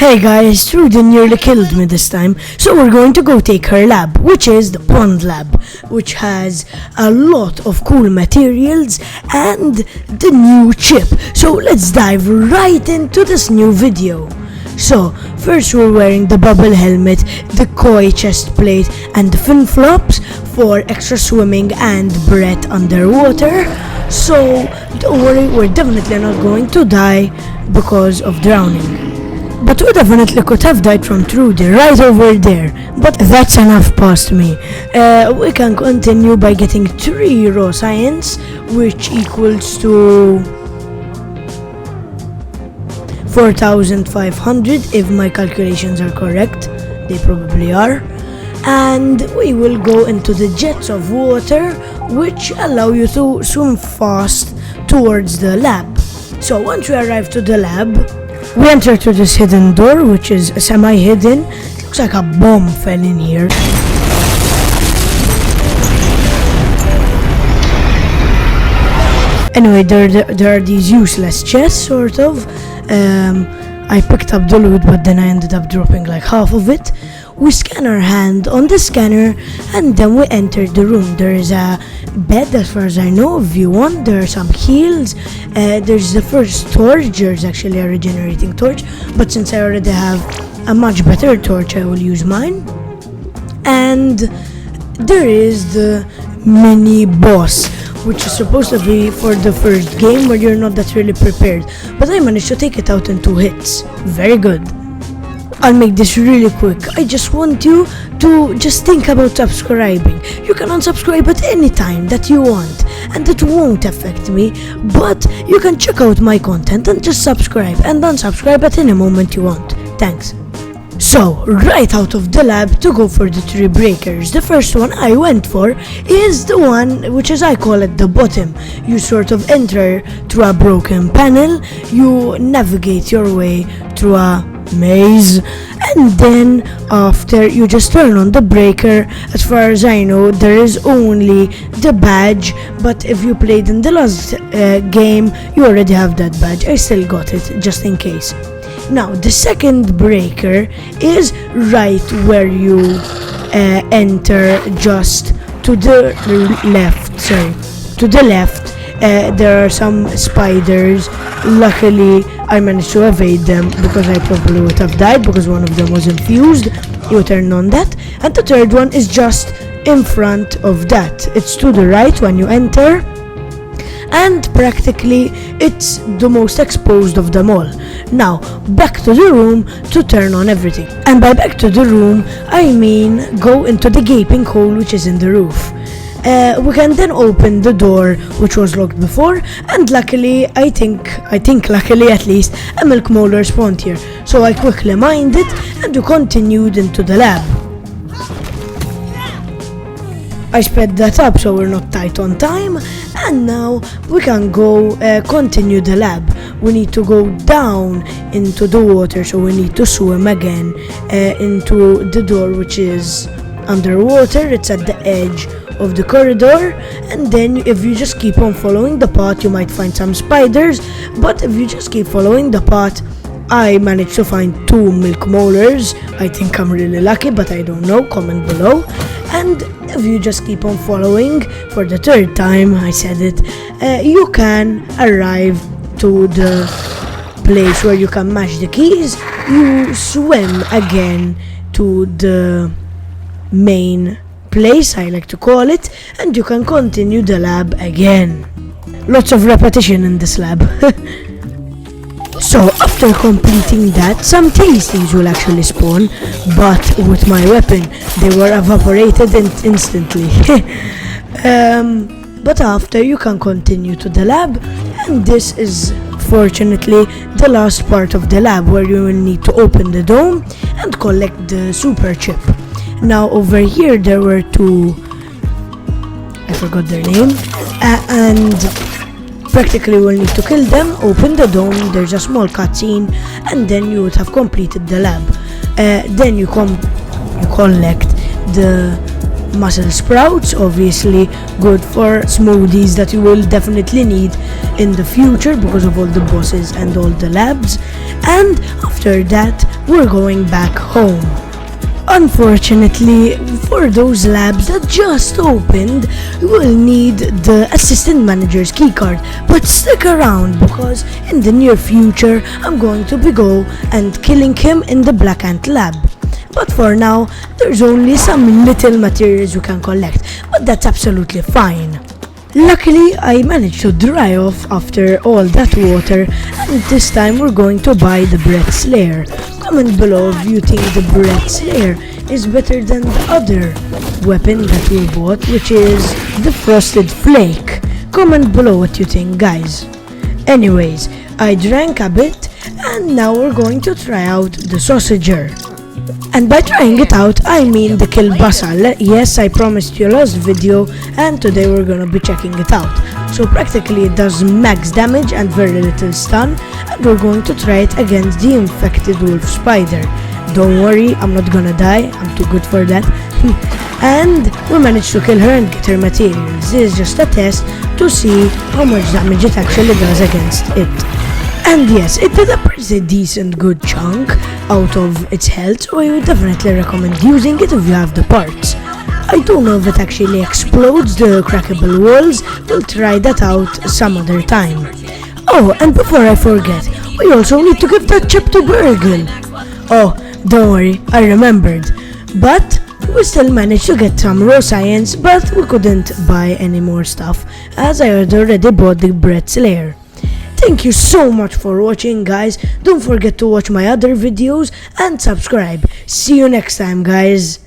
Hey guys, Trudy nearly killed me this time, so we're going to go take her lab, which is the pond lab, which has a lot of cool materials and the new chip. So let's dive right into this new video. So, first we're wearing the bubble helmet, the koi chest plate and the fin flops for extra swimming and breath underwater. So, don't worry, we're definitely not going to die because of drowning. But we definitely could have died from Trudy right over there, but that's enough past me. We can continue by getting 3 raw science, which equals to 4,500 if my calculations are correct. They probably are. And we will go into the jets of water, which allow you to swim fast towards the lab. So once we arrive to the lab, we enter to this hidden door, which is semi-hidden. It looks like a bomb fell in here. Anyway, there are these useless chests, sort of. I picked up the loot, but then I ended up dropping like half of it. We scan our hand on the scanner, and then we enter the room. There is a bed, as far as I know. If you want, there are some heals. There's the first torch. There's actually a regenerating torch, but since I already have a much better torch, I will use mine. And there is the mini boss, which is supposed to be for the first game where you're not that really prepared, but I managed to take it out in 2 hits. Very good. I'll make this really quick. I just want you to just think about subscribing. You can unsubscribe at any time that you want, and it won't affect me, but you can check out my content and just subscribe and unsubscribe at any moment you want. Thanks. So, right out of the lab to go for the 3 breakers. The first one I went for is the one which is, I call it the bottom. You sort of enter through a broken panel, you navigate your way through a maze, and then after you just turn on the breaker. As far as I know, there is only the badge, but if you played in the last game, you already have that badge. I still got it, just in case. Now, the second breaker is right where you enter, just to the left, to the left. There are some spiders. Luckily, I managed to evade them because I probably would have died because one of them was infused. You turn on that. And the third one is just in front of that. It's to the right when you enter. And practically it's the most exposed of them all. Now, back to the room to turn on everything. And by back to the room, I mean go into the gaping hole which is in the roof. We can then open the door which was locked before, and luckily, I think luckily at least, a milk molar spawned here. So I quickly mined it and we continued into the lab. I sped that up so we're not tight on time, and now we can go continue the lab. We need to go down into the water, so we need to swim again into the door which is underwater. It's at the edge of the corridor, and then if you just keep on following the path, you might find some spiders, but if you just keep following the path, I managed to find 2 milk molars. I think I'm really lucky, but I don't know. Comment below. And if you just keep on following for the 3rd time, I said it, you can arrive to the place where you can mash the keys. You swim again to the main place, I like to call it, and you can continue the lab again. Lots of repetition in this lab. So after completing that, some tasties will actually spawn, but with my weapon they were evaporated instantly. But after, you can continue to the lab, and this is fortunately the last part of the lab where you will need to open the dome and collect the super chip. Now over here there were 2, I forgot their name, and practically we'll need to kill them, open the dome, there's a small cutscene, and then you would have completed the lab. Then you collect the mussel sprouts, obviously good for smoothies that you will definitely need in the future because of all the bosses and all the labs. and after that we're going back home. Unfortunately, for those labs that just opened, you will need the assistant manager's keycard, but stick around because in the near future I'm going to be and killing him in the Black Ant lab. But for now, there's only some little materials you can collect, but that's absolutely fine. Luckily, I managed to dry off after all that water, and this time we're going to buy the Breath Slayer. Comment below if you think the Breath Slayer is better than the other weapon that we bought, which is the Frosted Flake. Comment below what you think, guys. Anyways, I drank a bit, and now we're going to try out the sausager. And by trying it out, I mean the kielbasa. Yes, I promised you last video, and today we're gonna be checking it out. So practically it does max damage and very little stun, and we're going to try it against the infected wolf spider. Don't worry, I'm not gonna die, I'm too good for that. And we managed to kill her and get her materials. This is just a test to see how much damage it actually does against it. And yes, it did a pretty decent good chunk out of its health, so I would definitely recommend using it if you have the parts. I don't know if it actually explodes the crackable walls, we'll try that out some other time. Oh, and before I forget, we also need to give that chip to Burgle. Oh, don't worry, I remembered. But we still managed to get some raw science, but we couldn't buy any more stuff, as I had already bought the Breath Slayer. Thank you so much for watching, guys. Don't forget to watch my other videos and subscribe. See you next time, guys.